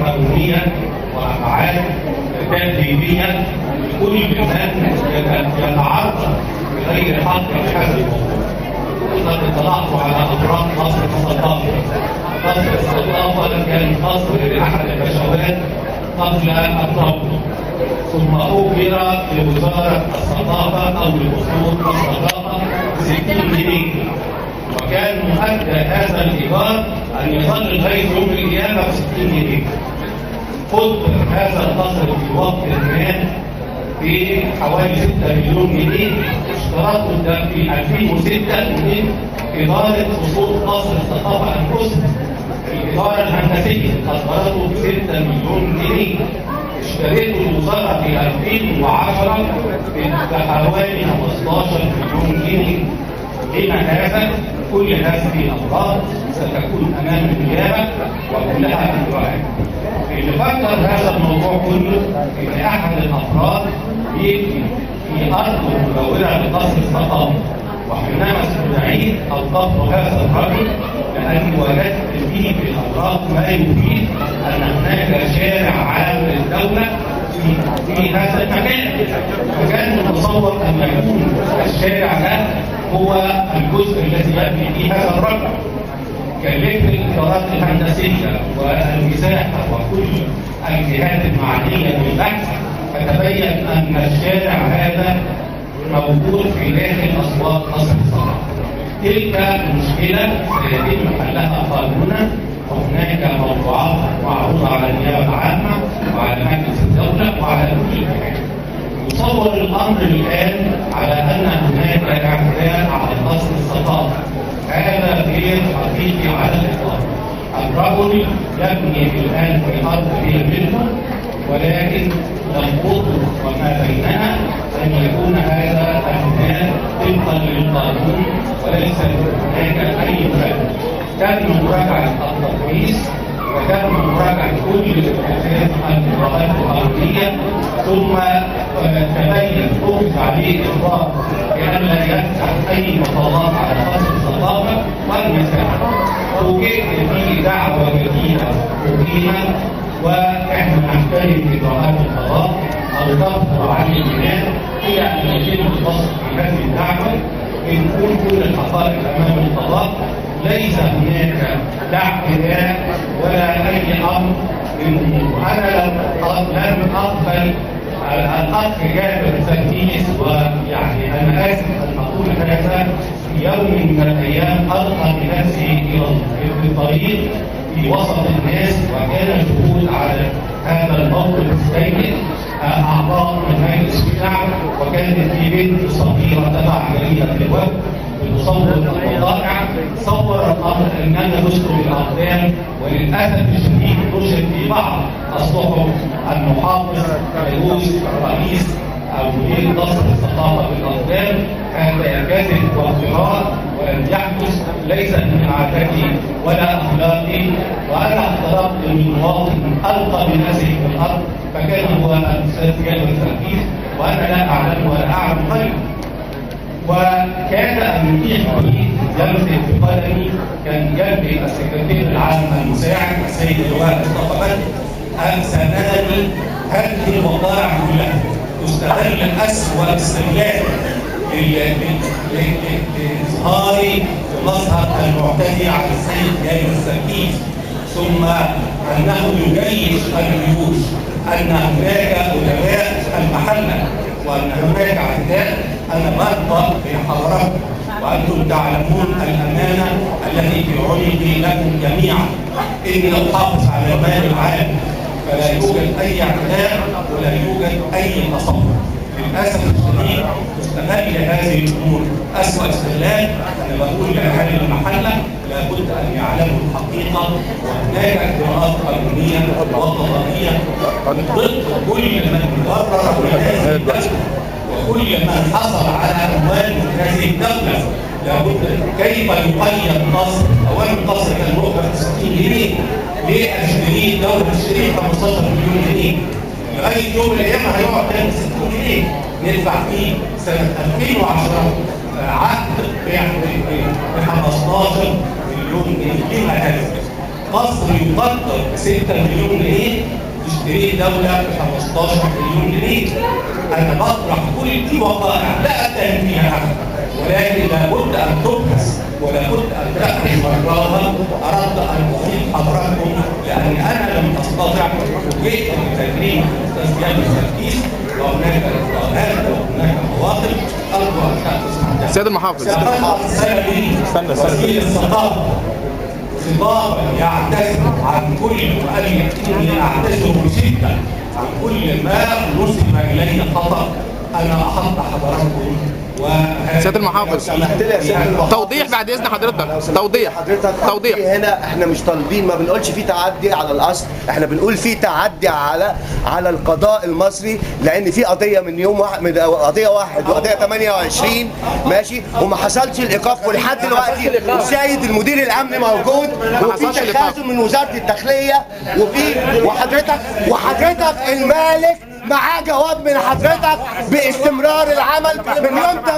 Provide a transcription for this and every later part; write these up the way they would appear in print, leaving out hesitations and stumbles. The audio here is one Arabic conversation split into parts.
قانونية وأفعال تأديبية لكل من يتعرض بغير حق لهذا الموضوع. لقد اطلعت على أطراف قصر الثقافة. قصر الثقافة كان قصر لأحد البشوات قبل الثورة، ثم أجر لوزارة الثقافة أو لأصول الثقافة 60 جنيه، وكان مؤدى هذا الإيجار أن يظل لغاية يوم القيامة ب 60 جنيه. قدر هذا القصر في وقت ما بحوالي 6 مليون جنيه، اشترطوا ده في 2006 من إدارة أصول قصر الثقافة أنفسها. الإدارة الهندسية قدرته ب 6 مليون جنيه. اشتريته الوزارة في 2010 بحوالي 15 مليون جنيه. لما هذا؟ كل هذه الأمراض ستكون أمام النيابة وكلها إجراءات. اللي فكر هذا الموضوع كله إن أحد الأفراد يبني في أرض مجاورة لقصر الثقافة، وحينما استدعيت أوقفت هذا الرجل لأني وجدت فيه في الأوراق ما يفيد أن هناك شارع عام للدولة في هذا المكان، فكان متصور أن يكون الشارع ده هو الجزء الذي يبني فيه هذا الرجل. كلفت الإدارات الهندسية والمساحة وكل الجهات المعنية بالبحث، فتبين أن الشارع هذا موجود في داخل أسواق قصر الثقافة. تلك مشكلة سيتم حلها قانونا، وهناك موضوعات معروضة على النيابة العامة وعلى مجلس الدولة وعلى كل الجهات. يصور الأمر الآن على أن هناك اعتداء على قصر الثقافة. هذا غير حقيقي على الإطلاق. الرجل يبني الآن في أرض هي منه، ولكن الخطوة وما بينها أن يكون هذا البناء طبقا للقانون وليس هناك أي مشكلة. تم مراجعة الترخيص وتم مراجعة كل الإجراءات القانونية، ثم تبين أخذ عليه إجراء بأن لا يفتح أي مطالات على قصر الثقافة والمساحة. فوجئت في دعوة جديدة أقيمت، وإحنا نحترم إجراءات القضاء أو تفضل عن البناء إلى أن يتم الفصل في هذه الدعوة. بنقول كل الحقائق أمام القضاء، ليس هناك لا اعتداء ولا أي أمر. أنا لم أقبل الأخ جابر تنفيذ، ويعني أنا آسف أن أقول هذا، في يوم من الأيام ألقى بنفسه في الطريق في وسط الناس، وكان الشهود على هذا الموقف السيء أعضاء من مجلس الشعب، وكانت في بنت صغيرة تبع جريدة الوفد بتصور الوضائع. صور الأمر أننا نسلك الأقدام، وللأسف الشديد نشر في بعض الصحف المحافظ فيروز رئيس أو مدير قصر الثقافة بالأقدام هذا كذب وافتراء ولم يحدث، ليس من عادتي ولا أخلاقي. وأنا اقتربت من مواطن ألقى بنفسه في الأرض، فكان هو الأستاذ جابر تنفيذ، وأنا لا أعلم ولا أعلم غيره. وكان أن يتيح لي يمسك في قدمي، كان جنبي السكرتير العام المساعد السيد اللواء مصطفى بدر، سندني هذه الوقائع كلها تستغل أسوأ استغلال لإظهار مظهر المعتدي على السيد جابر التنفيذ، ثم أنه يجيش الجيوش أن هناك أدباء المحلة وأن هناك اعتداء. أنا برضى بحضراتكم وأنتم تعلمون الأمانة التي في عنقي لكم جميعا، إني لو حافظ على المال العام فلا يوجد أي اعتداء ولا يوجد أي تصور. للأسف الشديد تستغل هذه الأمور أسوأ استغلال. أنا بقول لأهالي المحلة لابد أن يعلموا الحقيقة، وهناك إجراءات قانونية وقضائية ضد كل من يبرر بهذه الدولة وكل من حصل على أموال من هذه الدولة. لابد كيف يقيم قصر؟ أولا قصر كان مؤجر 60 جنيه، ليه أشتريه دولة تشتريه 15 مليون جنيه؟ لغاية يوم من الأيام هيقعد تاني 60 جنيه ندفع فيه سنة 2010 عقد ب 15 مليون جنيه. ليه هذا؟ مصر يقدر ب 6 مليون جنيه تشتريه دولة ب 15 مليون جنيه. أنا بطرح كل دي وقائع لا أتهم فيها أحد، ولكن لابد أن تبحث ولابد أن تأخذ مجراها. أردت أن أفيد حضراتكم لأن أنا لم أستطع جئت لتدريب الأستاذ زياد السركيس، وهناك إجراءات وهناك مواقف أرجو أن تأخذ. سيد المحافظ، وزير الثقافة خطابا يعتذر عن كل وقال إني أعتذر بشدة عن كل ما نسب إلي خطأ. أنا أحط حضراتكم سيد المحافظ توضيح بعد اذن حضرتك. توضيح هنا احنا مش طالبين، ما بنقولش في تعدي على الاصل، احنا بنقول في تعدي على القضاء المصري، لان في قضيه من يوم واحد، من قضيه واحد وقضيه 28 ماشي، وما حصلش الايقاف، ولحد دلوقتي السيد المدير الامن موجود، وفي تخاذل من وزاره الداخليه، وحضرتك المالك معاه جواب من حضرتك باستمرار العمل من يوم 8/5.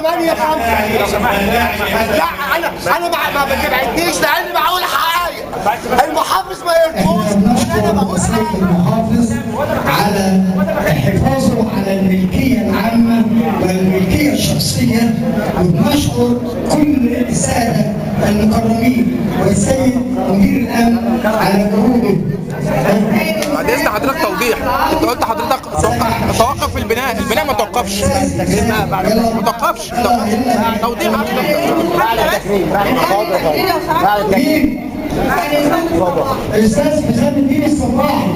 لا انا ما بتبعدنيش لاني بقول حقائق. المحافظ ما يرفضش، انا بقول المحافظ على حفاظه على الملكيه العامه والملكيه الشخصيه، وبنشكر كل الساده المكرمين والسيد مدير الامن على جهوده. بعد اذن حضرتك توضيح، انت قلت حضرتك توقف في البناء ما توقفش. ما توقفش. توضيح بعد التكريم، بعد التكريم الاستاذ حسام الدين الصباحي.